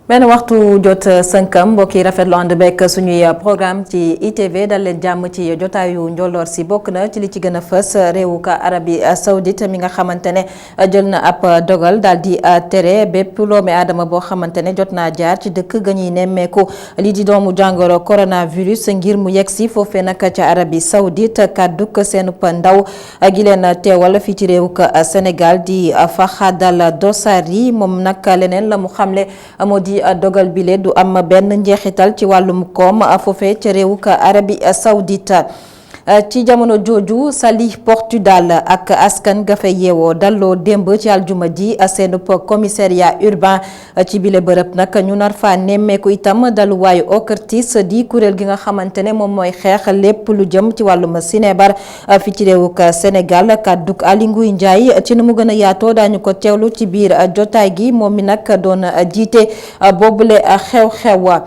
benn waxtu jot sënkam mbokk yi rafetlu ànd bekk suñuy programme ci ITV dal leen jàmm ci jotaayu njolloor si bokk na ci li ci gën a fës réewu ka Arabie Saoudite mi nga xamante ne jël na ab dogal daal di tere bépp doomi aadama boo xamante ne jot naa jaar ci dëkk ga ñuy nemmeeku lii di doomu jàngoro coronavirus ngir mu yegg si foofee nag ca Arabie Saoudite kàdduk seen ndaw gi leen teewal fii ci réewu ka Sénégal di Fahad Dossary moom nag leneen la mu xamle moo di dogal bile du am benn njeexital ci wàllum koom foofee ca réewu ka Arabie Saoudite ci jamono jooju Saly Portudal ak askan ga fa yeewoo dalloo démb ci aljuma ji seenub commissariat urbain ci bile bërëb nag ñu nar fa nemmeeku itam daluwaayu OCRTIS di kuréel gi nga xamante ne moom mooy xeex lépp lu jëm ci wàllum sinébar fi ci réewuk Sénégal kàdduk Aly Ngouille Ndiaye ci nu mu gën a yaatoo daañu ko teewlu ci biir jotaay gi moom mi nag doon jiite boobule xew-xew.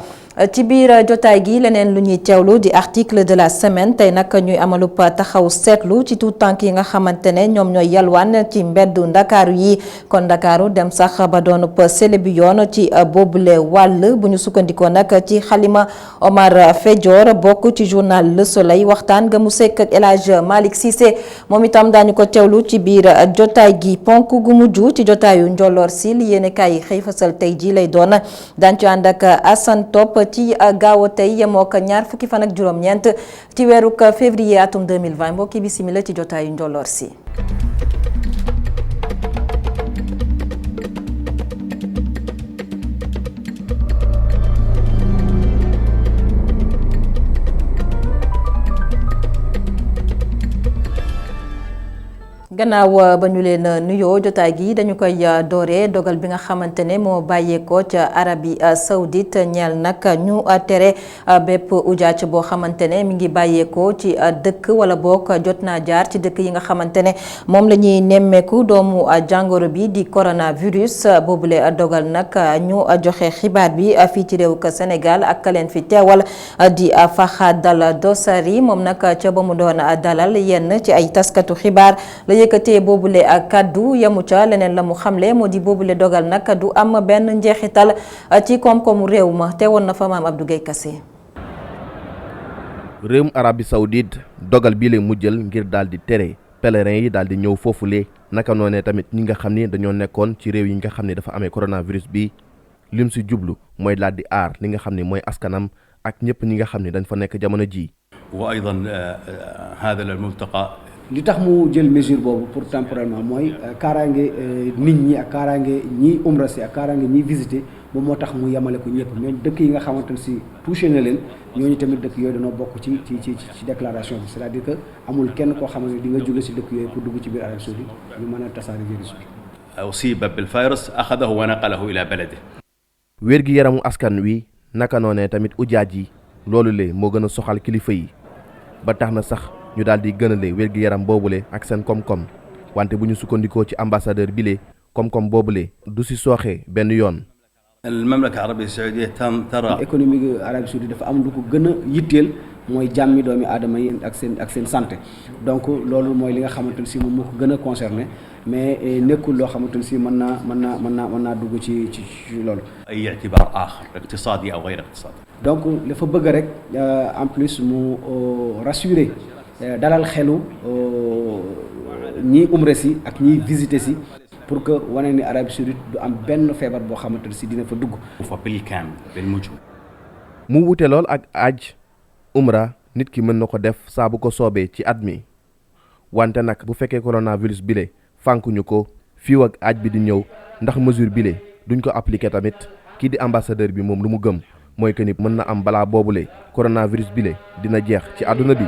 ci biir jotaay gi leneen lu ñuy teewlu di article de la semaine tey nag ñuy amalub taxaw seetlu ci tout tànk yi nga xamante ne ñoom ñooy yalwaan ci mbeddu ndakaaru yi kon ndakaaru dem sax ba doonub sele bi yoon ci boobule wàll bu ñu sukkandikoo nag ci xalima Omar Fedior bokk ci journal Le Soleil waxtaan nga mu sekk ak El Hadj Malick Cissé moom itam daañu ko teewlu ci biir jotaay gi ponk gu mujj ci jotaayu njolloor si li yéene kaay xëy fasal tey ji lay doon daañu ci ànd ak Assane Top ci gaaw a tey yemoo ko ñaar fukki fan ak juróom-ñeent ci weeru février atum 2020 mbokki bisimila ci jotaayu njolloor si. gannaaw ba ñu leen nuyoo jotaay gi dañu koy dooree dogal bi nga xamante ne moo bàyyeekoo ca Arabie Saoudite ñeel nag ñu tere bépp ujaaj boo xamante ne mi ngi bàyyeekoo ci dëkk wala boog jot naa jaar ci dëkk yi nga xamante ne moom la ñuy nemmeeku doomu jàngoro bi di coronavirus boobule dogal nag ñu joxe xibaar bi fii ci réew ka Sénégal ak ka leen fi teewal di Fahad Dossary moom nag ca ba mu doon dalal yenn ci ay taskatu xibaar la yëkkatee boobule ak kaddu yamu ca leneen la mu xamle moo di boobule dogal nag du am benn njeexital ci koom-koomu réew ma teewoon na fa maam Abdou Guèye Kassé. réewum Arabie Saoudite dogal bii la mu jël ngir daal di tere pèlerin yi daal di ñëw foofule naka noonee tamit ñi nga xam ni dañoo nekkoon ci réew yi nga xam ne dafa amee coronavirus bi lim si jublu mooy daal di aar li nga xam ne mooy askanam ak ñëpp ñi nga xam ne dañ fa nekk jamono ji. wa aydan hada al multaqa li tax mu jël mesure boobu pour temporairement mooy kaaraange nit ñi ak kaaraange ñiy umra si ak kaaraange ñiy visité moom moo tax mu yemale ko ñëpp mais dëkk yi nga xamante ne si touché na leen ñooñu tamit dëkk yooyu dañoo bokk ci déclaration bi c'est-à-dire que amul kenn koo xamante ne di nga jóge si dëkk yooyu pour dugg ci biir Arabie Saoudite ñu mën a tasaare virus bi. usiba bil virus axadahu wa naqalahu ila baladihi. wér gi yaramu askan wi naka noonee tamit ujaaj yi loolu le moo gën a soxal kilifa yi ba tax na sax. ñu daal di gënale wér-gi-yaram boobule ak seen koom-koom wante bu ñu sukkandikoo ci ambassadeur bile koom-koom boobule du si sooxee benn yoon. al-mamlaka arabia saoudia tara économique Arabie Saoudite dafa am lu ko gën a yitteel mooy jàmmi doomi aadama yi ak seen santé donc loolu mooy li nga xamante ne si moom moo ko gën a concerné mais nekkul loo xamante ne si mën naa dugg ci loolu. ay itibaar aaxar iqtisaadi aw gayr iqtisaadi. donc dafa bëgg rek en plus mu rassurer. dalal xelu ñiy umra si ak ñiy visité si pour que wane ni Arabie Saoudite du am benn feebar boo xamante ne si dina fa dugg. fa bil kaam bil mujj. mu wute lool ak aj umra nit ki mën na ko def saa bu ko soobee ci at mi wante nag bu fekkee coronavirus bile fànkuñu ko fii ak aj bi di ñëw ndax mesure bile duñ ko appliqué tamit kii di ambassadeur bi moom lu mu gëm mooy que ni mën na am balaa boobule coronavirus bile dina jeex ci àdduna bi.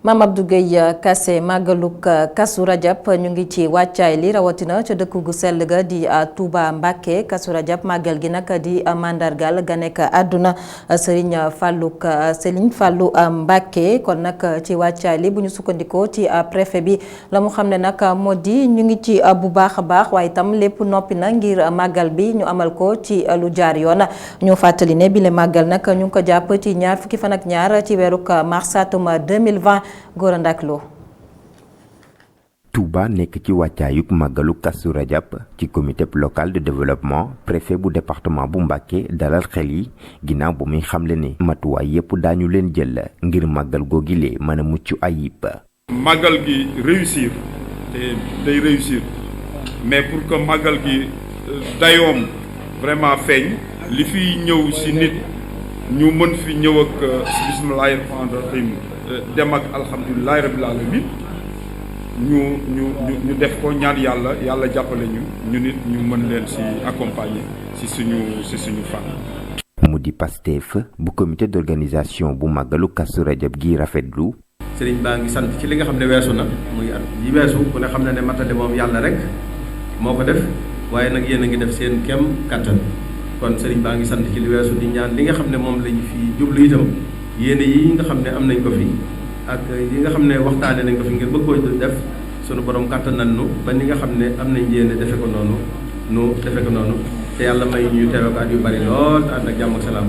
Mame Abdou Guèye Kassé màggaluk Kazu Rajab ñu ngi ci wàccaay li rawatina ca dëkk gu sell ga di Touba Mbacké Kazu Rajab màggal gi nag di mandargal ga nekk àdduna Serigne Fallou Mbacké kon nag ci wàccaay li bu ñu sukkandikoo ci préfet bi la mu xam ne nag moo di ñu ngi ci bu baax a baax waaye itam lépp noppi na ngir màggal bi ñu amal ko ci lu jaar yoon ñu fàttali ne bi le màggal nag ñu ngi ko jàpp ci ñaar fukki fan ak ñaar ci weeruk mars atum 2020 Gora Ndak Lo. Touba nekk ci wàccaayug màggalu Kazu Rajab ci comité local de développement préfet bu département bu Mbacké dalal xel yi ginnaaw bu muy xamle ne matuwaay yépp daañu leen jël ngir màggal googile mën a mucc ayib. màggal gi réussir te day réussir mais pour que màggal gi dayoom vraiment feeñ li fi ñëw ci nit ñu mën fi ñëw ak bismillahi rahmaani rahim dem ak alhamdulillahi rabbil alamin ñu def ko ñaan yàlla jàppale ñu nit ñu mën leen ci accompagner ci suñu fan. mu di Pastef bu comité d'organisation bu màggalu Kazu Rajab gi rafetlu. sëriñ baa ngi sant ci li nga xam ne weesu na muy at yi weesu ku ne xam ne matale moom yàlla rek moo ko def waaye nag yéen a ngi def seen kem kattan kon sëriñ baa ngi sant ci li weesu di ñaan li nga xam ne moom lañu fi jublu itam yéene yi nga xam ne am nañ ko fi ak yi nga xam ne waxtaane nañ ko fi ngir bëgg koo def sunu borom kàttan nañ nu ba ni nga xam ne am nañ yéene defe ko noonu te yàlla may ñu teewe ko at yu bari lool te ànd ak jàmm ak salaam.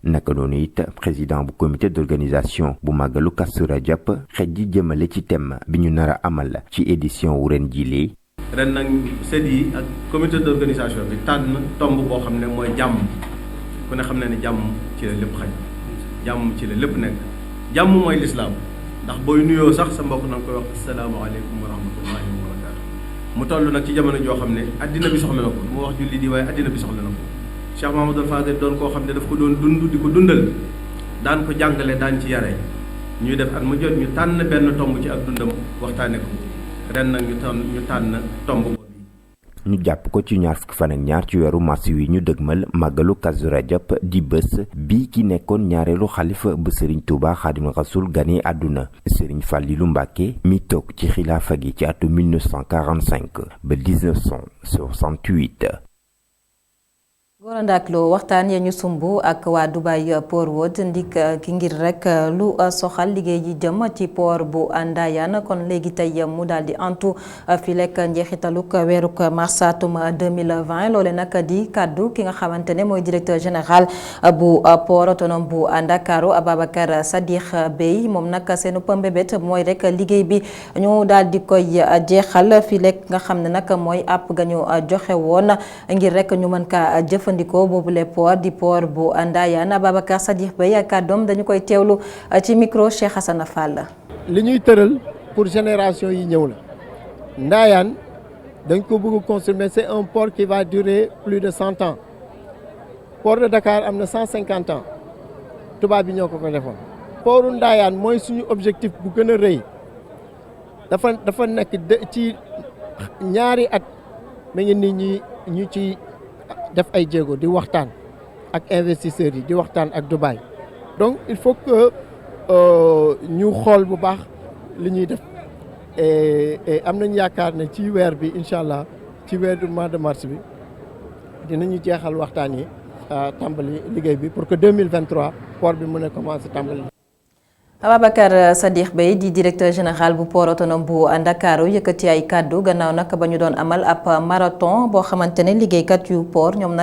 naka noonu it président bu comité d'organisation bu màggalu Kazu Rajab xej ji jëmale ci thème bi ñu nar a amal ci édition wu ren jilee. ren nag sët yi ak comité d'organisation bi tànn tomb boo xam ne mooy jàmm ku ne xam ne jàmm ci la lépp xaj jàmm ci la lépp nekk jàmm mooy lislaam ndax booy nuyoo sax sa mbokk na nga koy wax asalaamaaleykum wa rahmatullahi wa barakaatu mu toll nag ci jamono joo xam ne addina bi soxla na ko mu wax julli di waaye addina bi soxla na ko Cheikh Mahamadou Fadel doon koo xam ne daf ko doon dund di ko dundal daan ko jàngale daan ci yare ñuy def at mu jot ñu tànn benn tomb ci ak dundam waxtaane ko ren nag ñu tànn tomb boobu. ñu jàpp ko ci ñaar fukki fan ak ñaar ci weeru mars wi ñu dëgmal màggalu Kazu Rajab di bés bi ki nekkoon ñaareelu xalifa bu Serigne Touba Xaadimu Rasuul gane àdduna Serigne Fallilou Mbacké mi toog ci xilaafa gi ci atu 1945 ba 1968. Gora Ndaklo waxtaan ya ñu sumb ak waa Dubai Port World ndik ki ngir rek lu soxal liggéey ji jëm ci port bu Ndayane kon léegi tey mu daal di antu fi lekk njeexitaluk weeruk mars atum 2020 loole nag di kaddu ki nga xamante ne mooy directeur général bu port autonome bu Ndakaaru Ababacar Sadikh Bèye moom nag seenu mbébét mooy rek liggéey bi ñu daal di koy jeexal fi lekk nga xam ne nag mooy àpp ga ñu joxe woon ngir rek ñu mën ka jëfandikoo boobu le port di port bu Ndayane Ababacar Sadikh Bèye ak kàddoom dañu koy teewlu ci micro Cheikh Hassana Fall. li ñuy tëral pour génération yi ñëw la Ndayane dañ ko bëgg construire c'est un port qui va durer plus de 100 ans port de Dakar am na 150 ans tubaab bi ñoo ko defoon portu Ndayane mooy suñu objectif bu gën a rëy dafa nekk ci ñaari at mi ngi nit ñu ci def ay jéego di waxtaan ak investisseurs yi di waxtaan ak Dubaï donc il faut que ñu xool bu baax li ñuy def et am nañu yaakaar ne ci weer bi incha allah ci weer du mois de mars bi dinañu jeexal waxtaan yi tàmbali liggéey bi pour que 2023 port bi mën a commencer tàmbali. Ababacar Sadikh Bèye di directeur général bu port autonome bu Ndakaaru yëkkati ay kàddu gannaaw nag ba ñu doon amal ab marathon boo xamante ne liggéeykat yu port ñoom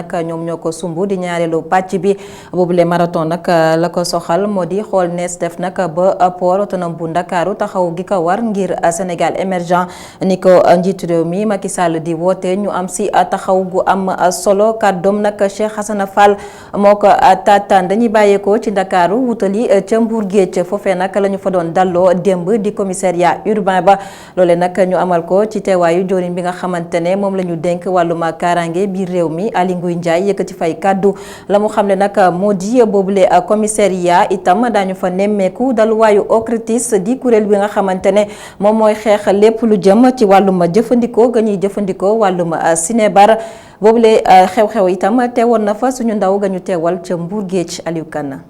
ñoo ko sumb di ñaareelu pàcc bi boobule marathon nag la ko soxal moo di xool nees def nag ba port autonome bu Ndakaaru taxaw gi ko war ngir Sénégal émergent ni ko njiitu réew mi Macky Sall di woote ñu am si taxaw gu am solo kàddoom nag Cheikh Hassana Fall moo ko taataan dañuy bàyyeekoo ci Ndakaaru wutali ca Mbour Géej foofee nag la ñu fa doon dalloo démb di commissariat urbain ba loole nag ñu amal ko ci teewaayu joriñ bi nga xamante ne moom la ñu dénk wàllum kaaraange biir réew mi Aly Ngouille Ndiaye yëkkati fay kàddu la mu xam ne nag moo di boobule commissariat itam daañu fa nemmeeku daluwaayu OCRTIS di kuréel bi nga xamante ne moom mooy xeex lépp lu jëm ci wàllum jëfandikoo ga ñuy jëfandikoo wàllum sinébar boobule xew-xew itam teewoon na fa suñu ndaw ga ñu teewal ca Mbour Géej Aliou Kane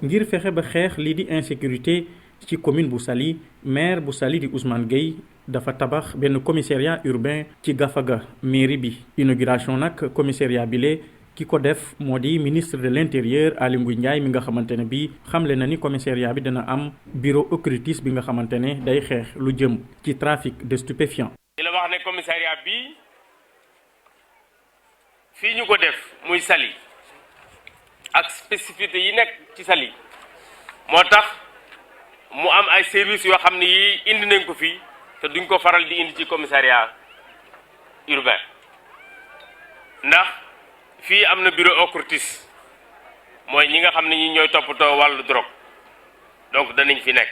ngir fexe ba xeex lii di insécurité ci commune bu Saly maire bu Saly di Ousmane Gueye dafa tabax benn commissariat urbain ci Gafaga mairie bi inauguration nag commissariat bi lee ki ko def moo di ministre de l'intérieur Aly Ngouille Ndiaye mi nga xamante ne bi xamle na ni commissariat bi dana am bureau OCRTIS bi nga xamante ne day xeex lu jëm ci trafic de stupéfiants. di la wax ne commissariat bi fii ñu ko def muy Saly ak spécificité yi nekk ci Saly moo tax mu am ay services yoo xam ne yi indi nañ ko fii te duñ ko faral di indi ci commissariat urbain ndax fii am na bureau OCRTIS mooy ñi nga xam ne ñi ñooy toppatoo wàllu drogue donc danañ fi nekk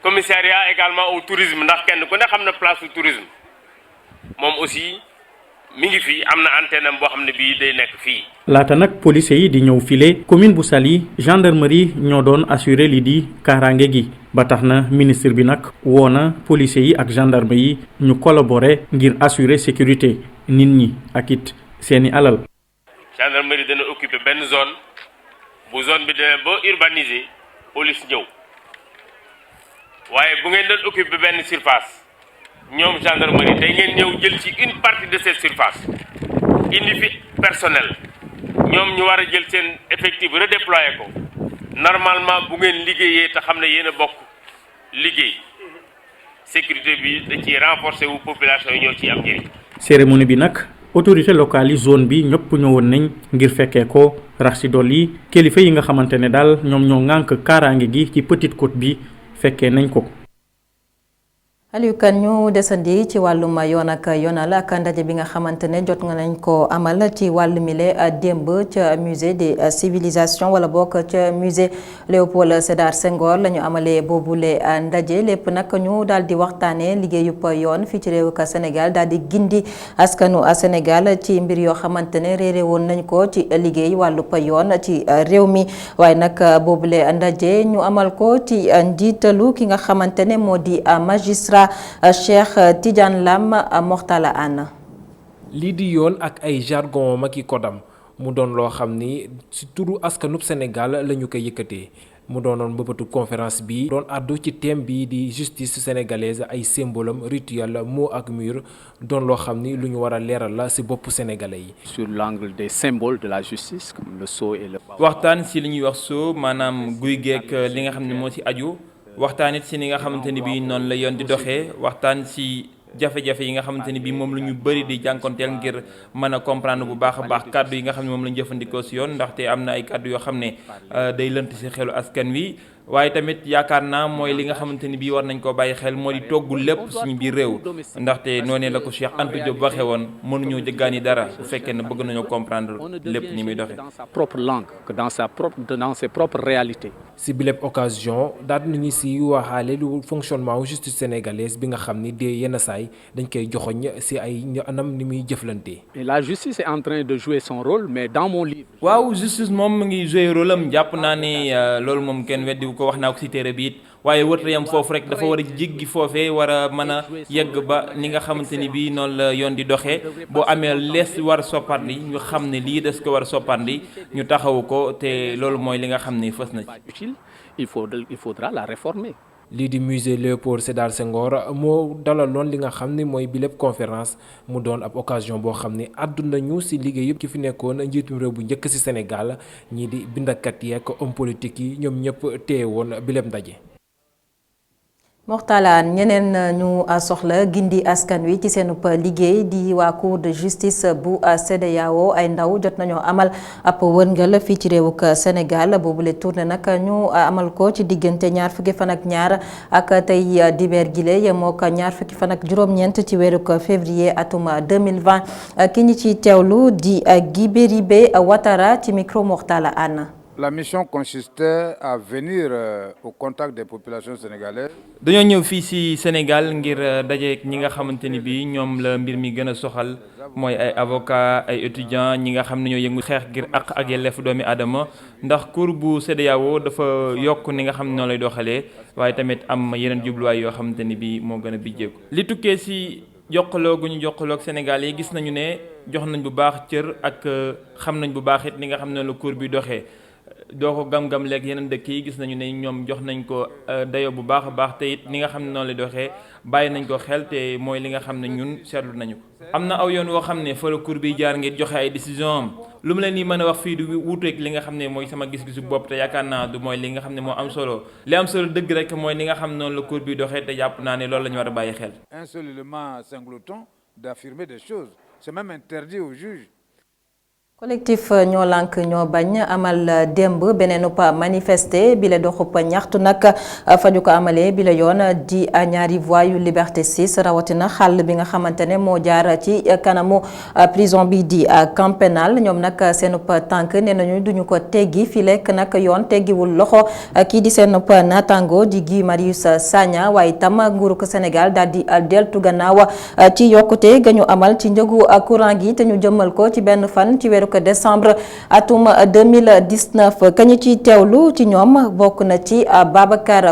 commissariat également au tourisme ndax kenn ku ne xam na place du tourisme moom aussi mi ngi fi am na antenne am boo xam ne bii day nekk fii. laata nag policiers yi di ñëw file commune bu Saly gendarmerie ñoo doon assurer li di kaaraange gi ba tax na ministre bi nag woo na policiers yi ak gendarme yi ñu collaborer ngir assurer sécurité nit ñi ak it seeni alal. gendarmerie dana occuper benn zone bu zone bi demee ba urbanisé police ñëw waaye bu ngeen doon occuper benn surface. ñoom gendarmerie day ngeen ñëw jël ci une partie de cette surface indi fi personnel ñoom ñu war a jël seen effectif redéployer ko normalement bu ngeen liggéeyee te xam ne yéen a bokk liggéey sécurité bi da ciy renforcer wu population yi ñoo ciy am njëriñ. cérémonie bi nag autorité locale yi zone bi ñëpp ñëwoon nañ ngir fekkee ko rax ci dolli kilifa yi nga xamante ne daal ñoom ñoo ŋànk kaaraange gi ci Petite Côte bi fekkee nañ ko. Aliou Kane ñu desandi ci wàllum yoon ak yoonal ak ndaje bi nga xamante ne jot nga nañ ko amal ci wàllu mile démb ca musée des civilisations wala bokk ca musée Léopold Sédar Senghor la ñu amalee boobule ndaje lépp nag ñu daal di waxtaanee liggéeyub yoon fii ci réew ka Sénégal daal di gindi askanu Sénégal ci mbir yoo xamante ne réeré woon nañ ko ci liggéey wàllub yoon ci réew mi waaye nag boobule ndaje ñu amal ko ci njiitalu ki nga xamante ne moo di magistrat Cheikh Tidiane Lam Moxtala Anne. lii di yoon ak ay jargon maki kodam mu doon loo xam ni ci turu askanub Sénégal la ñu koy yëkkatee mu doonoon mbëbëtu conférence bi doon àddu ci thème bi di justice sénégalaise ay symbolam rituel mot ak mur doon loo xam ni lu ñu war a leeral la ci boppu sénégalais yi. sur l'angle des symboles de la justice comme le sceau et le. waxtaan ci li ñuy wax sceau maanaam guy geek li nga xam ne moo ci aju. waxtaan it ci ni nga xamante ni bii noonu la yoon di doxee waxtaan ci jafe-jafe yi nga xamante ni bii moom la ñu bëri di jànkonteel ngir mën a comprendre bu baax a baax kàddu yi nga xam ne moom la ñu jëfandikoo ci yoon ndaxte am na ay kàddu yoo xam ne day lënt ci xelu askan wi waaye tamit yaakaar naa mooy li nga xamante ni bii war nañ koo bàyyi xel moo di togg lépp suñu biir réew ndaxte noonee la ko Cheikh Anta Diop waxee woon mënuñoo jëggaani dara bu fekkee ne bëgg nañoo comprendre lépp ni muy doxee. dans sa propre langue que dans ses propres réalités. ci bilépp occasion daal nañu ci waxaale lu fonctionnement wu justice sénégalaise bi nga xam ni de yenn saay dañ koy joxoñ ci ay anam ni muy jëflante. et la justice est en train de jouer son rôle mais dans mon livre. waaw justice moom mu ngi jouer rôle am jàpp naa ni loolu moom kenn weddi ko wax naa ko ci téere bi it waaye wërta yam foofu rek dafa war a jéggi foofee war a mën a yegg ba ni nga xamante ni bii noonu la yoon di doxee boo amee lees war a soppandi ñu xam ne lii des ko war a soppandi ñu taxawu ko te loolu mooy li nga xam ne fës na ci. il faudra la réformer. lii di musée Léopold Sédar Senghor moo dalaloon li nga xam ne mooy bi lépp conférence mu doon ab occasion boo xam ne àdduna ñu ci liggéey yëpp ki fi nekkoon njiitum réew bu njëkk ci Sénégal ñii di bindakat yi ak homme politique yi ñoom ñëpp téye woon bi lépp ndaje. Moxtalaan ñeneen ñu soxla gindi askan wi ci seen liggéey di waa cour de justice bu CEDEAO ay ndaw jot nañoo amal ab wërngal fii ci réewuk Sénégal boobule tournée nag ñu amal ko ci diggante ñaar fukki fan ak ñaar ak tey dibeer gile yemoo ko ñaar fukki fan ak juróom-ñeent ci weeruk février atum 2020 ki ñi ci teewlu di Guibéribe Ouattara ci micro Moxtala Anne. La mission consistait à venir au contact des populations sénégalaises. dañoo ñëw fii ci Sénégal ngir dajeek ñi nga xamante ni bii ñoom la mbir mi gën a soxal mooy ay avocats ay étudiants ñi nga xam ne ñoo yëngu xeex ngir àq ak yelleef doomi aadama ndax cour bu CEDEAO dafa yokk ni nga xam ne noonu lay doxalee waaye tamit am yeneen jubluwaay yoo xamante ni bii moo gën a bijjeeku. li tukkee ci jokkaloo gu ñu jokkaloo ak Sénégal yi gis nañu ne jox nañ bu baax cër ak xam nañ bu baax it ni nga xam ne la cour bi doxee. doo ko gam-gam léegi yeneen dëkk yi gis nañu ne ñoom jox nañ ko dayo bu baax a baax te it ni nga xam ne noonu lay doxee bàyyi nañ ko xel te mooy li nga xam ne ñun seetlu nañu ko. am na aw yoon woo xam ne fa la cour bi jaar ngir joxe ay décision am lu mu leen di mën a wax fii du wuuteeg li nga xam ne mooy sama gis-gisu bopp te yaakaar naa du mooy li nga xam ne moo am solo li am solo dëgg rek mooy li nga xam ne noonu la cour bi doxee te jàpp naa ne loolu la ñu war a bàyyi xel. Un seul élément singleton d'affirmer des choses, c'est même interdit aux juges. collectif ñoo lànk ñoo bañ amal démb beneenub manifester bi la doxub ñaxtu nag fa ñu ko amalee bi la yoon di ñaari voies yu Liberté 6 rawatina xàll bi nga xamante ne moo jaar ci kanamu prison bi di camp pénal ñoom nag seenub tànk nee nañu duñu ko teggi fi lekk nag yoon teggiwul loxo kii di seenub naataango di Guy Marius Sagna waaye itam nguuru ko Sénégal daal di deltu gannaaw ci yokkute ga ñu amal ci njëgu courant gi te ñu jëmmal ko ci benn fan ci weeru décembre atum 2019 kañu ci teewlu ci ñoom bokk na ci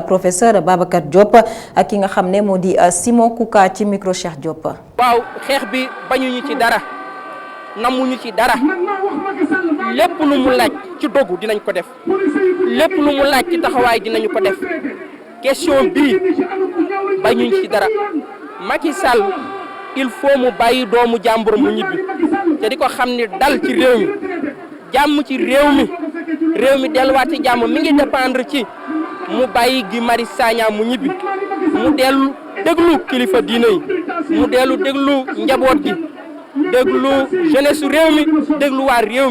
professeur Babacar Diop ak ki nga xam ne moo di Simon Kouka ci micro Cheikh Diop. waaw xeex bi bañuñu ci dara namuñu ci dara lépp lu mu laaj ci dogu dinañ ko def lépp lu mu laaj ci taxawaay dinañu ko def question bii bañuñu ci dara Macky Sall il faut mu bàyyi doomu jàmbur mu ñibbi te di ko xam ni dal ci réew mi jàmm ci réew mi delluwaat ci jàmm mi ngi dépendre ci mu bàyyi Guy Marius Sagna mu ñibbi mu dellu déglu kilifa diine yi mu dellu déglu njaboot gi déglu jeunesse su réew mi déglu waa réew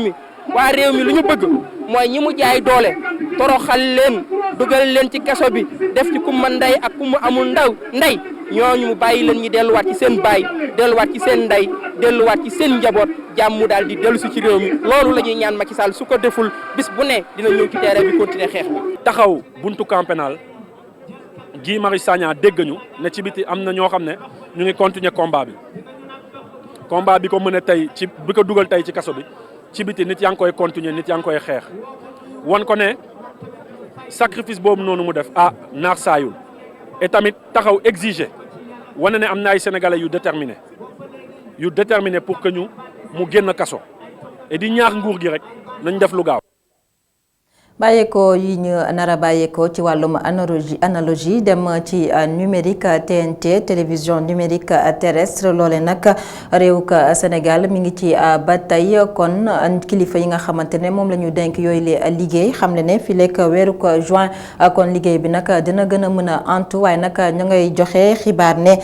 mi lu ñu bëgg mooy ñi mu jaay doole toroxal leen dugal leen ci kaso bi def ci ku ma ndey ak ku mu amul ndey ñooñu mu bàyyi leen ñi delluwaat ci seen baay delluwaat ci seen ndey delluwaat ci seen njaboot jàmm daal di dellu si ci réew mi loolu la ñuy ñaan Macky Sall su ko deful bis bu ne dina ñëw ci terrain bi continuer xeex bi. taxaw buntu camp pénal Guy Marius Sagna dégg ñu ne ci biti am na ñoo xam ne ñu ngi continuer combat bi ko mën a tey ci bi ko dugal tey ci kaso bi ci biti nit yaa ngi koy continuer nit yaa ngi koy xeex wan ko ne sacrifice boobu noonu mu def naax saayul et tamit taxaw exiger wane ne am na ay sénégalais yu déterminé pour que mu génn kaso et di ñaax nguur gi rek nañ def lu gaaw. bàyyeekoo yi ñu nar a bàyyeekoo ci wàllum analogie dem ci numérique TNT télévision numérique terrestre loole nag réew ka Sénégal mi ngi ci ba tey kon kilifa yi nga xamante ne moom la ñu denk yooyu la liggéey xam ne fii lekk weeru ko juin kon liggéey bi nag dina gën a mën a antu waaye nag ñu ngay joxe xibaar ne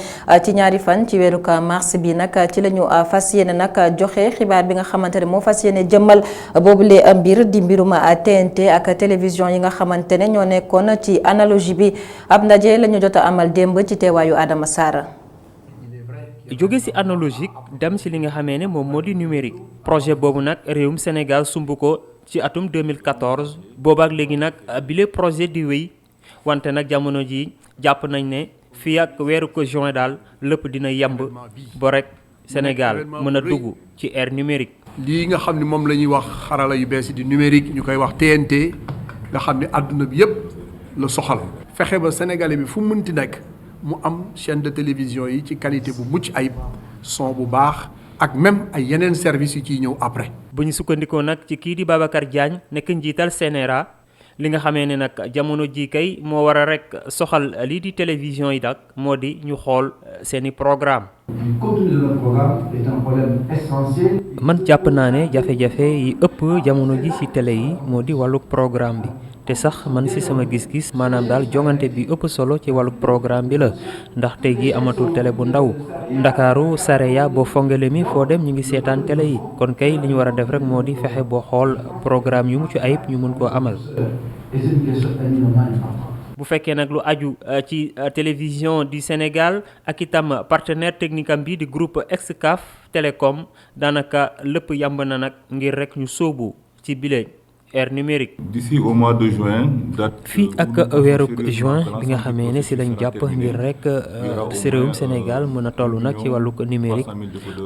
ci ñaari fan ci weeru ko mars bi nag ci la ñu fas yéene nag joxe xibaar bi nga xamante ne moo fas yéene jëmmal boobule mbir di mbirum TNT ak télévision yi nga xamante ne ñoo nekkoon ci analogie bi ab ndaje la ñu jot a amal démb ci teewaayu Adama Sarr. jóge ci analogique dem ci li nga xamee ne moom moo di numérique projet boobu nag réewum Sénégal sumb ko ci atum 2014 boobaak léegi nag bile projet di wéy wante nag jamono ji jàpp nañ ne fii ak weeru ko juin daal lépp dina yemb ba rek Sénégal mën a dugg ci ère numérique. lii nga xam ne moom la ñuy wax xarala yu bees yi di numérique ñu koy wax TNT nga xam ne àdduna bi yëpp la soxal. fexe ba sénégalais bi fu mu mënti nekk mu am chaîne de télévision yi ci qualité bu mucc ayib son bu baax ak même ay yeneen services yu ciy ñëw après. bu ñu sukkandikoo nag ci kii di Babacar Diagne nekk njiital CNRA li nga xamee ne nag jamono ji kay moo war a rek soxal lii di télévision yi nag moo di ñu xool seeni programme. man jàpp naa ne jafe-jafe yi ëpp jamono ji ci télé yi moo di wàllu programme bi te sax man ci sama gis-gis maanaam daal jongante bi ëpp solo ci wàllu programme bi la ndax tey jii amatul télé bu ndaw ndakaaru Sareya boo fongale mi foo dem ñu ngi seetaan télé yi kon kay li ñu war a def rek moo di fexe boo xool programme yu mucc ayib ñu mën koo amal. bu fekkee nag lu aju ci télévision du Sénégal ak itam partenaire technique am bi di groupe Excaf Télécom daanaka lépp yamb na nag ngir rek ñu sóobu ci bile ère numérique. D'ici au mois de juin. fii ak weeru juin bi nga xamee ne si lañ jàpp ngir rek si réewum Sénégal mën a toll nag ci wàllu numérique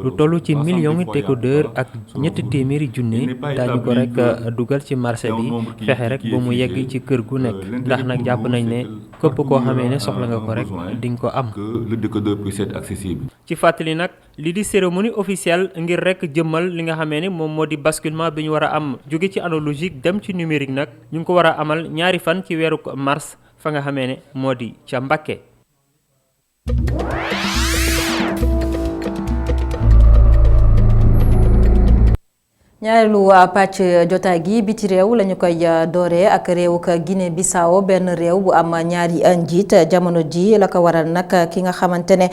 lu toll ci millions décodeur ak ñetti téeméeri junne daañu ko rek dugal ci marché bi fexe rek ba mu yegg ci kër gu nekk ndax nag jàpp nañ ne képp koo xamee ne soxla nga ko rek di nga ko am. Le décodeur puisse être accessible. ci fàttali nag li di cérémonie officielle ngir rek jëmmal li nga xamee ne moom moo di basculement bi ñu war a am jóge ci analogique dem ci numérique nag ñu ngi ko war a amal ñaari fan ci weeru mars fa nga xamee ne moo di ca Mbacké. ñaareelu pàcc jotaay gi biti réew lañu koy dooree ak réewuk Guinée Bissau benn réew bu am ñaari njiit jamono ji la ko waral nag ki nga xamante ne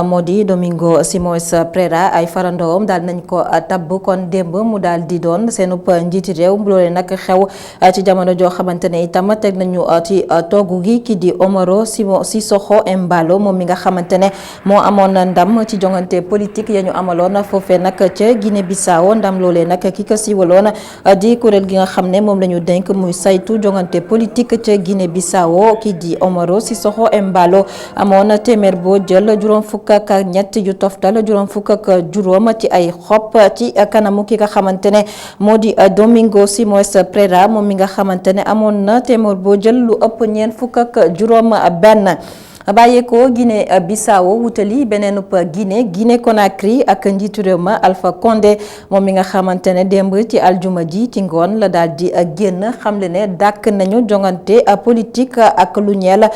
moo di Domingo Simões Pereira ay farandoom daal nañ ko tabb kon démb mu daal di doon seenub njiiti réew loolee nag xew ci jamono joo xamante ne itam teg nañu ci toogu gi ki di Umaro Sissoco Embalo moom mi nga xamante ne moo amoon ndam ci jongante politique ya ñu amaloon foofee nag ca Guinée Bissau ndam loolee nag ki ko siiwaloon di kuréel gi nga xam ne moom la ñu dénk muy saytu jongante politique ca Guinée Bissau ki di Umaro Sissoco Embalo amoon téeméer boo jël juróom fukk ak ñett yu toftal juróom fukk ak juróom ci ay xob ci kanamu ki nga xamante ne moo di Domingo Simões Pereira moom mi nga xamante ne amoon na téeméer boo jël lu ëpp ñeent fukk ak juróom benn bàyyeekoo Guinée Bissau wutali beneenub Guinée Conakry ak njiitu réew ma Alpha Condé moom mi nga xamante ne démb ci aljuma ji ci ngoon la daal di génn xamle ne dàkk nañu jongante politique ak lu ñeel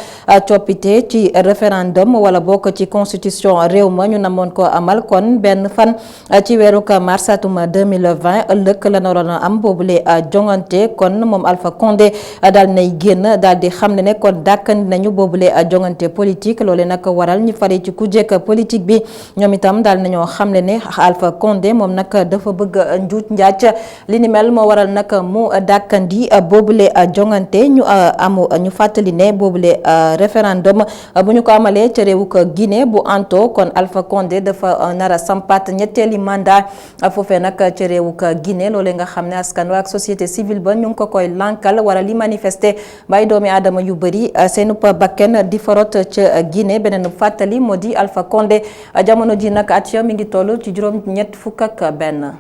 coppite ci référendum wala bokk ci constitution réew ma ñu namoon ko amal kon benn fan ci weeru mars atum 2020 ëllëg la naroon am boobule jongante kon moom Alpha Condé daal nay génn daal di xamle ne kon dàkkandi nañu boobule jongante politique loole nag waral ñu fare ci kujjek politique bi ñoom itam daal nañoo xamle ne Alpha Condé moom nag dafa bëgg njuuj njaaj li ni mel moo waral nag mu dàkkandi boobule jongante ñu fàttali ne boobule référendum bu ñu ko amalee ca réewuk Guinée bu anto kon Alpha Condé dafa nar a sampat ñetteeli mandat foofee nag ca réewuk Guinée loole nga xam ne askan wa ak société civile ba ñu ngi ko koy lankal wala li manifester bay doomi aadama yu bëri seenu bakken di farot ca Guinée beneen fàttali moo di Alpha Condé jamono ji nag at mi ngi toll ci juróom ñett fukk ak benn.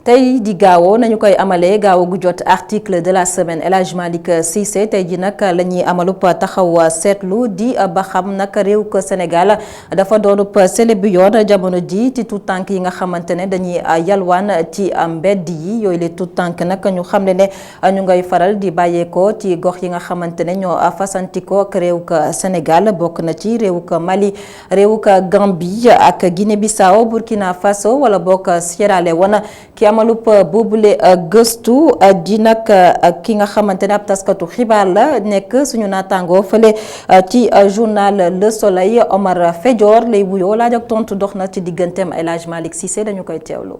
tey di gaawo nañu koy amalee gaawo gu jot article de la semaine El Hadj Malick Cissé tey ji nag la ñuy amalub taxaw seetlu di ba xam nag réew ko Sénégal dafa doonub sele bi yoon jamono ji ci tout tànk yi nga xamante ne dañuy yalwaan ci mbedd yi yooyu le tout tànk nag ñu xam ne ñu ngay faral di bàyyeekoo ci gox yi nga xamante ne ñoo fasantikoo ak réew ko Sénégal bokk na ci réew ko Mali réew ko Gambie ak Guinée Bissau Burkina Faso wala bokk Sierra Leone ki amalup boobule gëstu di nag ki nga xamante ne ab taskatu xibaar la nekk suñu naataangoo fële ci journal Le Soleil Omar Fejoor lay wuyoo laaj ak tontu dox na ci digganteem El Hadj Malick Cissé dañu koy teewlu.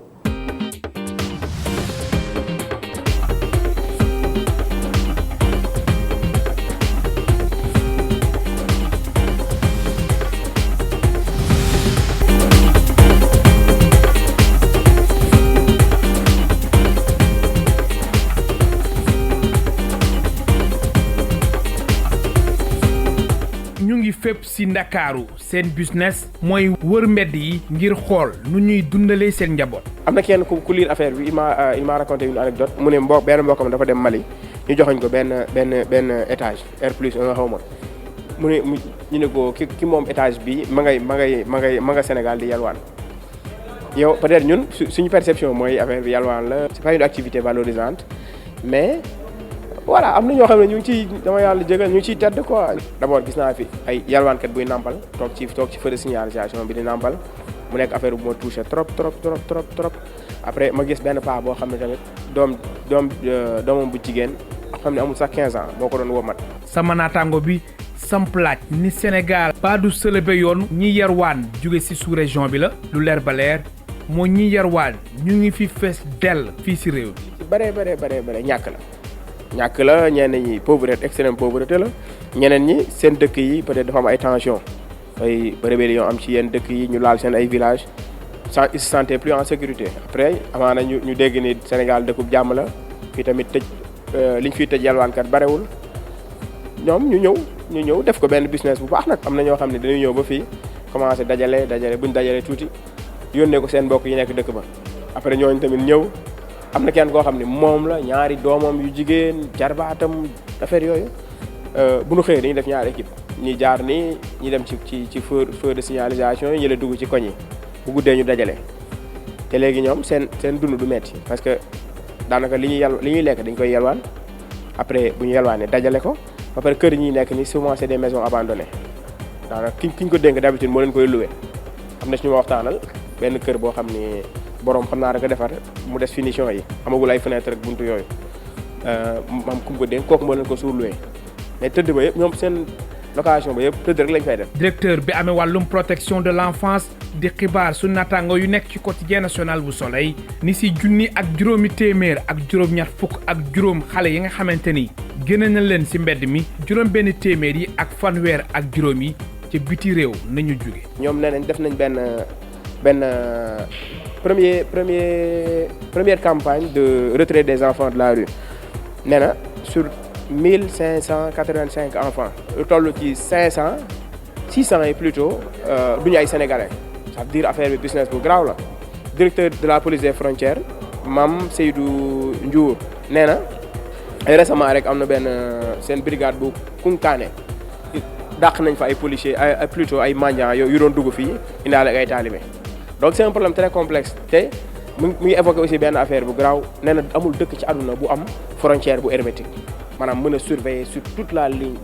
fépp ci Ndakaaru seen business mooy wër mbedd yi ngir xool nu ñuy dundalee seen njaboot. am na kenn ku lire affaire bi il m'a raconté une anecdote mu ne benn mbokkam dafa dem Mali ñu joxoñ ko benn étage R+1 xaw ma mu ne ñu ne ko ki moom étage bi ma nga Sénégal di yalwaan yow peut-être ñun suñu perception mooy affaire bi yalwaan la c'est pas une activité valorisante mais voilà am na ñoo xam ne ñu ngi ciy dama yàlla jégal ñu ngi ciy tedd quoi. d'abord gis naa fi ay yalwaankat buy nampal toog ci feu de signalisation bi di nampal mu nekk affaire bu ma touché trop après ma gis benn paa boo xam ne tamit doomam bu jigéen xam ne amul sax 15 ans moo ko doon womat. sama naataango bi samp laaj ni Sénégal ba du sëlëbe yoon ñi yarwaan jóge ci sous-région bi la lu leer ba leer moo ñi yarwaan ñu ngi fi fees dell fii ci réew bi. ci bare ñàkk la ñenn ñi pauvreté extrême pauvreté la ñeneen ñi seen dëkk yi peut-être dafa am ay tension ay rébellion am ci yenn dëkk yi ñu laal seen ay village sans ils se sentaient plus en sécurité après amaana ñu dégg ni Sénégal dëkkub jàmm la fii tamit tëj liñ fiy tëj yalwaankat barewul ñoom ñu ñëw def ko benn business bu baax nag am na ñoo xam ne dañuy ñëw ba fii commencé dajale buñ dajalee tuuti yónnee ko seen mbokk yi nekk dëkk ba après ñooñu tamit ñëw am na kenn koo xam ne moom la ñaari doomam yu jigéen jarbaatam affaire yooyu bu ñu xëyee dañuy def ñaari équipe ñi jaar nii ñi dem ci feu de signalisation yi ñu la dugg ci koñ yi bu guddee ñu dajale te léegi ñoom seen dund du metti parce que daanaka li ñuy lekk dañ koy yalwaan après bu ñu yalwaanee dajale ko ba pare kër ñi nekk ni souvent c'est des maisons abandonnées daanaka ki ñu ko dénk d'habitude moo leen koy loué am na si ñu ma waxtaanal benn kër boo xam ni borom xam naa da ko defar mu des finition yi amagul ay fenêtre rek buntu yooyu maam ku ko dénk kooku moo leen ko suur loué mais tëdd ba yëpp ñoom seen location ba yëpp tëdd rek lañ fay def. directeur bi amee wàllum protection de l'enfance di xibaar su naataango yu nekk ci quotidien national bu Soleil ni si junni ak juróomi téeméer ak juróom-ñaar fukk ak juróom xale yi nga xamante ni génne na leen si mbedd mi juróom benn téeméer yi ak fanweer ak juróom yi ci biti réew nañu jóge. ñoom nee nañ def nañ benn première campagne de retrait des enfants de la rue nee na sur 1585 enfants lu toll ci 600 yi plutôt duñu ay sénégalais ça veut dire affaire bi business bu graaw la. directeur de la police des frontières Mame Seydou Ndiour nee na récemment rek am na benn seen brigade bu Kounkané dàq nañ fa ay policiers ay plutôt ay mendiants yu doon dugg fii indaale ak ay talibé donc c'est un problème très complexe te mu ngi évoqué aussi benn affaire bu graaw nee na amul dëkk ci àdduna bu am frontière bu hermétique maanaam mën a surveiller sur toute la ligne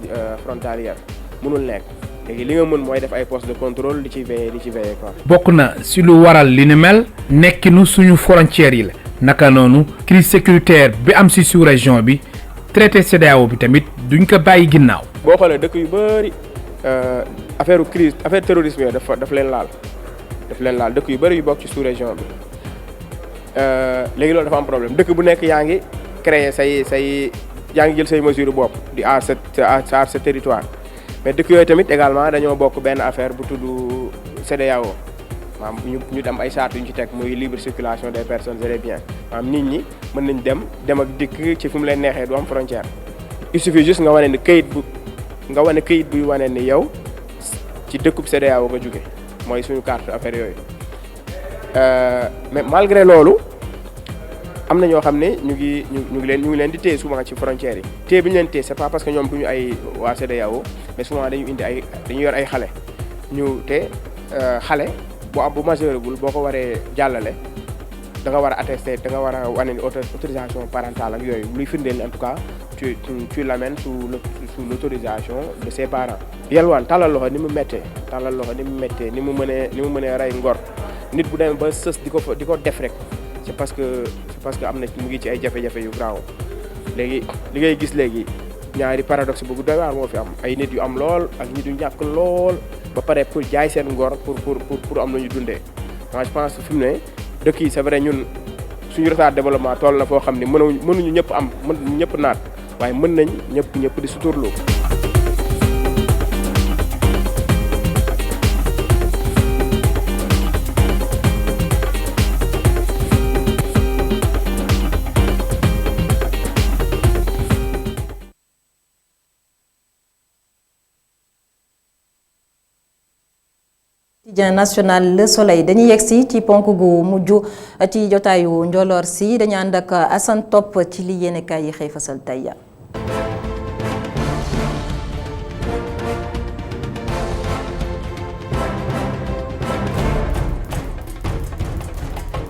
frontalière mënul nekk léegi li nga mën mooy def ay poste de contrôle di ci veiller quoi. bokk na si lu waral li ni mel nekkinu suñu frontières yi la naka noonu crise sécuritaire bi am si sous-région bi traité CEDEAO bi tamit duñ ko bàyyi ginnaaw. boo xoolee dëkk yu bëri affaire terrorisme yooyu daf leen laal dëkk yu bëri yu bokk ci sous-région bi léegi loolu dafa am problème dëkk bu nekk yaa ngi créer say yaa ngi jël say mesures bopp di aar sa territoire mais dëkk yooyu tamit également dañoo bokk benn affaire bu tudd CEDEAO maanaam ñu dem ay charte yu ñu ci teg muy libre circulation des personnes et des biens maanaam nit ñi mën nañ dem ak dikk ci fu mu leen neexee du am frontière il suffit juste nga wane ni kayit buy wane ni yow ci dëkkub CEDEAO nga jóge mooy suñu carte affaire yooyu mais malgré loolu am na ñoo xam ne ñu ngi leen di téye souvent ci frontières yi téye bi ñu leen téye c'est pas parce que ñoom duñu ay waa CEDEAO mais souvent dañu yor ay xale ñu te xale bu majeuragul boo ko waree jàllale da nga war a attester da nga war a wane ni autorisation parentale ak yooyu luy firndeel en tout cas tu l'amènes sous l'autorisation de ses parents. yalwaan tàllal loxo ni mu méttee ni mu mënee rey ngor nit bu demee ba sës di ko def rek c'est parce que am na mu ngi ci ay jafe-jafe yu graaw léegi li ngay gis léegi ñaari paradoxe bu doy waar moo fi am ay nit yu am lool ak nit yu ñàkk lool ba pare pour jaay seen ngor pour am lu ñu dundee moi je pense fi mu ne dëkk yi c'est vrai ñun suñu retard développement toll na foo xam ne mënuñu ñëpp naat waaye mën nañ ñëpp di suturloo. quotidien national Le Soleil dañuy yegsi ci ponk gu mujj ci jotaayu njoloor si dañu ànd ak Assane Top ci li yéenekaay yi xëy fasal tey.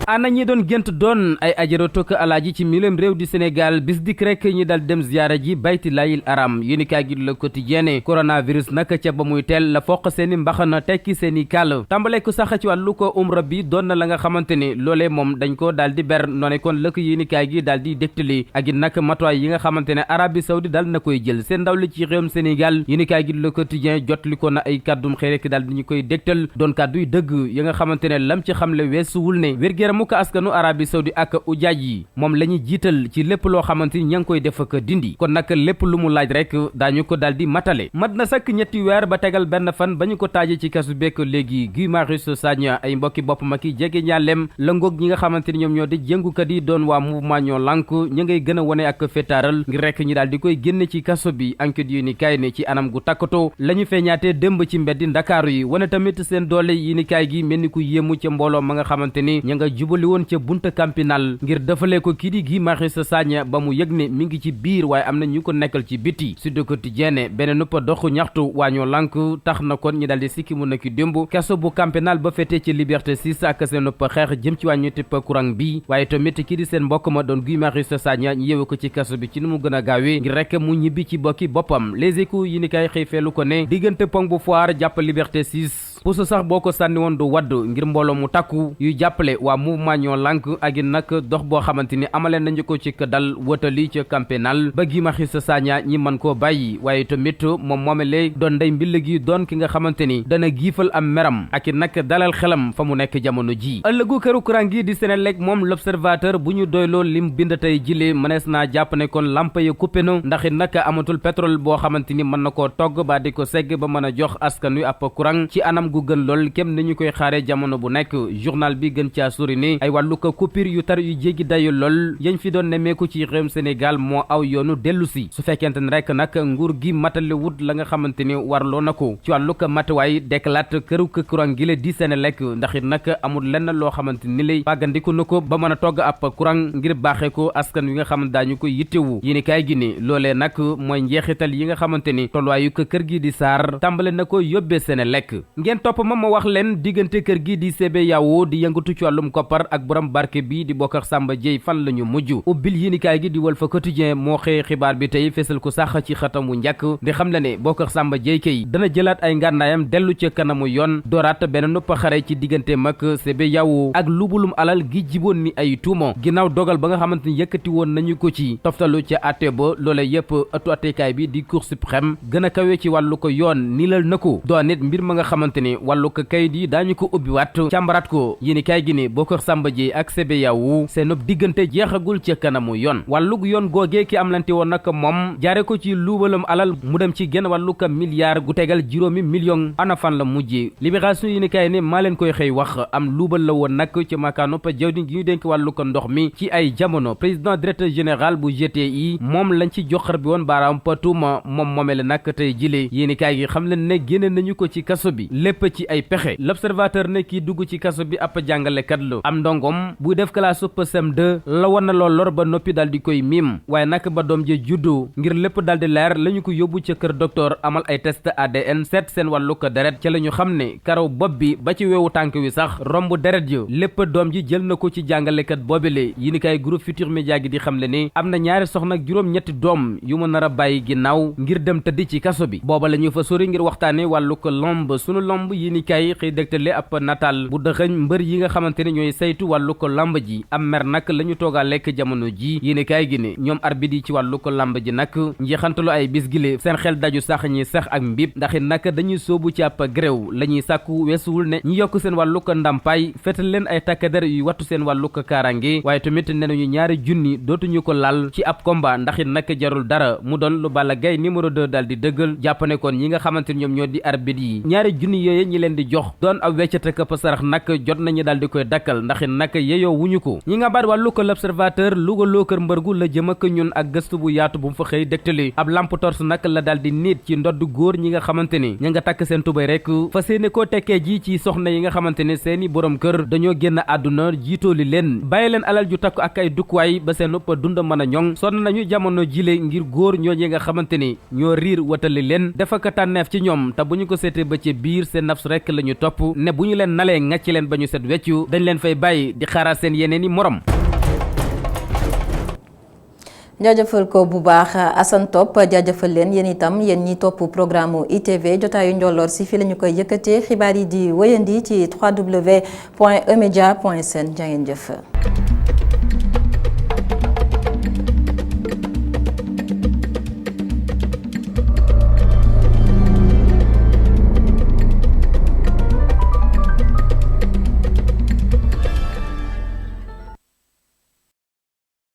ana ñi doon gént doon ay ajaratu ak alaaji ci milim réew di Sénégal bis dik rek ñi dal dem ziyaara ji bayti layil aram yéenekaay gi Le Quotidien coronavirus nag ca ba muy teel la foq seeni mbaxana tekki seeni kàll tàmbale ko sax ci wàllu ko umra bi doon na la nga xamante ni loolee moom dañ ko daal di ber noone kon lëkk yéenekaay gi daal di dégtali ak it nag matuwaay yi nga xamante ne Arabie Saoudite daal na koy jël seen ndaw li ci réewum Sénégal yéenekaay gi Le Quotidien jot li ko na ay kàddum xëy rek daal di ñu koy dégtal doon kàddu yu dëgg yi nga xamante ne lam ci xamle weesuwul ne mu ko askanu Arabie Saoudite ak ujaaj yi moom la ñuy jiital ci lépp loo xamante ni ña ngi koy def ak dindi kon nag lépp lu mu laaj rek daañu ko daal di matale mat na sakk ñetti weer ba tegal benn fan ba ñu ko taaje ci kasu bekk léegi Guy Marius Sagna ay mbokki bopp ma ki jege ñaaleem lëngoog ñi nga xamante ni ñoom ñoo di jëngukat yi doon waa mouvement ñoo lànk ña ngay gën a wone ak fétaaral ngir rek ñi daal di koy génne ci kaso bi enquête yu ni kaay ne ci anam gu takkatoo la ñu feeñaatee démb ci mbeddi Ndakaaru yi wane tamit seen doole yi ni kaay gi mel ni ku yéemu ca mbooloo ma nga xamante ni ña nga jub jubali woon ca bunta campinal ngir defalee ko kii di Guy Marius Sagna ba mu yëg ne mi ngi ci biir waaye am na ñu ko nekkal ci biti Sud Quotidien beneen nëppa doxu ñaxtu waañoo lànk tax na kon ñi daal di sikki mu nekk démb kaso bu campinal ba féetee ci Liberté 6 ak seen nëppa xeex jëm ci wàññi tipp courant bi waaye tamit kii di seen mbokk ma doon Guy Marius Sagna ñu yeewu ko ci kaso bi ci nu mu gën a gaawee ngir rek mu ñibbi ci bokki boppam Les Échos yi ni kay xëy feelu ko ne diggante pont bu Foire jàpp Liberté 6 puso sax boo ko sànni woon du wadd ngir mbooloo mu takku yuy jàppale waa mouvement ñoo lànk ak i nag dox boo xamante ni amaleen nañu ko ci dal wëtali ca camp pénal ba Guy Marius Sagna ñi mën koo bàyyi waaye tamit moom moomele doon ndey mbill gi doon ki nga xamante ni dana giifal am meram ak i nag dalal xelam fa mu nekk jamono ji ëllëgu këru courant gi di Senelec moom l'Observateur bu ñu doyloo lim bind tey jile mënees naa jàpp ne kon lampa ya coupé na ndax it nag amatul pétrole boo xamante ni mën na koo togg ba di ko segg ba mën a jox askan wi ab courant ci anam gu gën lool kem ni ñu koy xaare jamono bu nekk journal bi gën caa sori ni ay wàllu ko coupure yu tar yu jéggi dayu lool yañ fi doon nemmeeku ci réewum Sénégal moo aw yoonu dellu si su fekkente ne rek nag nguur gi matale wut la nga xamante ni warloo na ko ci wàllu ko matuwaay deklaat këru ko courant gi la di Senelec ndax it nag amul lenn loo xamante ni lay fàggandiku na ko ba mën a togg ab courant ngir baaxee ko askan wi nga xam daañu ko yittewu yéeni kaay gi ni loolee nag mooy njeexital yi nga xamante ni tolluwaayu ko kër gi di SAR tàmbale na ko yóbbee Senelec ngeen topp ma wax leen diggante kër gi di CBAO di yëngatu ci wàllum koppar ak borom barke bi di Bocar Samba Dièye fan la ñu mujj ubbil yéenikaay gi di Walf Quotidien moo xëy xibaar bi tey fesal ko sax ci xatam wu njëkk di xam le ne Bocar Samba Dièye kay dana jëlaat ay ngànnaayam dellu ca kanamu yoon dooraat benn nuppa xare ci diggante mag CBAO ak lubulum alal gi jiboon ni ay tuuma ginnaaw dogal ba nga xamante ni yëkkati woon nañu ko ci toftalu ca atte ba loola yëpp ëttu attekaay bi di Cour suprême gën a kawe ci wàllu ko yoon nilal na ko doon nit mbir ma nga xamante ni wàllu ko kayit yi daañu ko ubbiwaat càmbaraat ko yéeni kaay gi ni Bocar Samba Dièye ak CBAO seen diggante jeexagul ca kanamu yoon wàllug yoon googee ki am lante woon nag moom jaare ko ci luubalam alal mu dem ci genn wàllu ko milliard gu tegal juróomi million ana fan la mujjee libération yéeni kaay ne maa leen koy xëy wax am luubal la woon nag ci makaano pa jawdi gi ñu dénk wàllu ko ndox mi ci ay jamono président directeur général bu GTI moom lañ ci joxar bi woon baaraam patuma moom moome la nag tey jile yéeni kaay gi xam leen ne génne nañu ko ci kaso bi lépp ci ay pexe l'Observateur ne kii dugg ci kaso bi ab jàngalekat la am ndongom buy def classe supp CM2 la war na lool lor ba noppi daal di koy miim waaye nag ba doom je juddu ngir lépp daal di leer la ñu ko yóbbu ca kër docteur amal ay test ADN seet seen wàllu ko deret ca la ñu xam ne karaw bopp bi ba ci weewu tànk wi sax romb deret ji lépp doom ji jël na ko ci jàngalekat boobile yi ni kay groupe Futurs Médias gi di xam le ne am na ñaari soxna ak juróom-ñetti doom yu mu nar a bàyyi ginnaaw ngir dem tëddi ci kaso bi booba la ñu fa sori ngir waxtaane wàllu ko lomb sunu lomb yi ni kay xëy dégtale ab nataal bu dëxëñ mbër yi nga xamante ne ñooy saytu wàllu ko lamb ji am mer nag la ñu toogaa lekk jamono ji yéene kaay gi ne ñoom arbitre yi ci wàllu ko lamb ji nag njeexantalu ay bis gile seen xel daju sax ñi sax ak mbib ndax it nag dañuy soobu ci ab gréew la ñuy sàkku weesuwul ne ñu yokk seen wàllu ko ndàmpaay fetal leen ay takkader yu wattu seen wàllu ko kaarange waaye tamit ne nañu ñaari junni dootuñu ko laal ci ab combat ndax it nag jarul dara mu doon lu Balla Gaye numéro 2 daal di dëggal jàpp ne kon ñi nga xamante ne ñoom ñoo di arbitre yi ñaari junni yooyu ñi leen di jox doon ab weccate ka pasarax nag jot nañu daal di koy dakkal ndax it nag yeyoo wuñu ko ñi nga baat wàllu ko l'Observateur Louga loo kër mbërgu la jëm ak ñun ak gëstu bu yaatu bu mu fa xëy dégtali ab lampe torche nag la daal di niit ci ndodd góor ñi nga xamante ni ña nga takk seen tubay rek fa seeni koo tekkee ji ci soxna yi nga xamante ne seeni borom kër dañoo génn àdduna jiitooli leen bàyyi leen alal ju takku ak ay dukkuwaay ba seen ëpp dund mën a ñoŋ sonn nañu jamono jile ngir góor ñooñi nga xamante ni ñoo riir watali leen dafa ko tànneef ci ñoom te bu ñu ko seetee ba ci biir seen nafs rek la ñu topp ne bu ñu leen nalee ngàcc leen ba ñu set weccu dañ leen fay bàyyi di xaaraat seen yeneen i morom. jaajëfal ko bu baax Assane Top jaajëfal leen yéen itam yéen ñi topp programme ITV jotaayu njolloor si fii la ñu koy yëkkatee xibaar yi di wéyandi ci www.emedia.sn jaa ngeen jëf.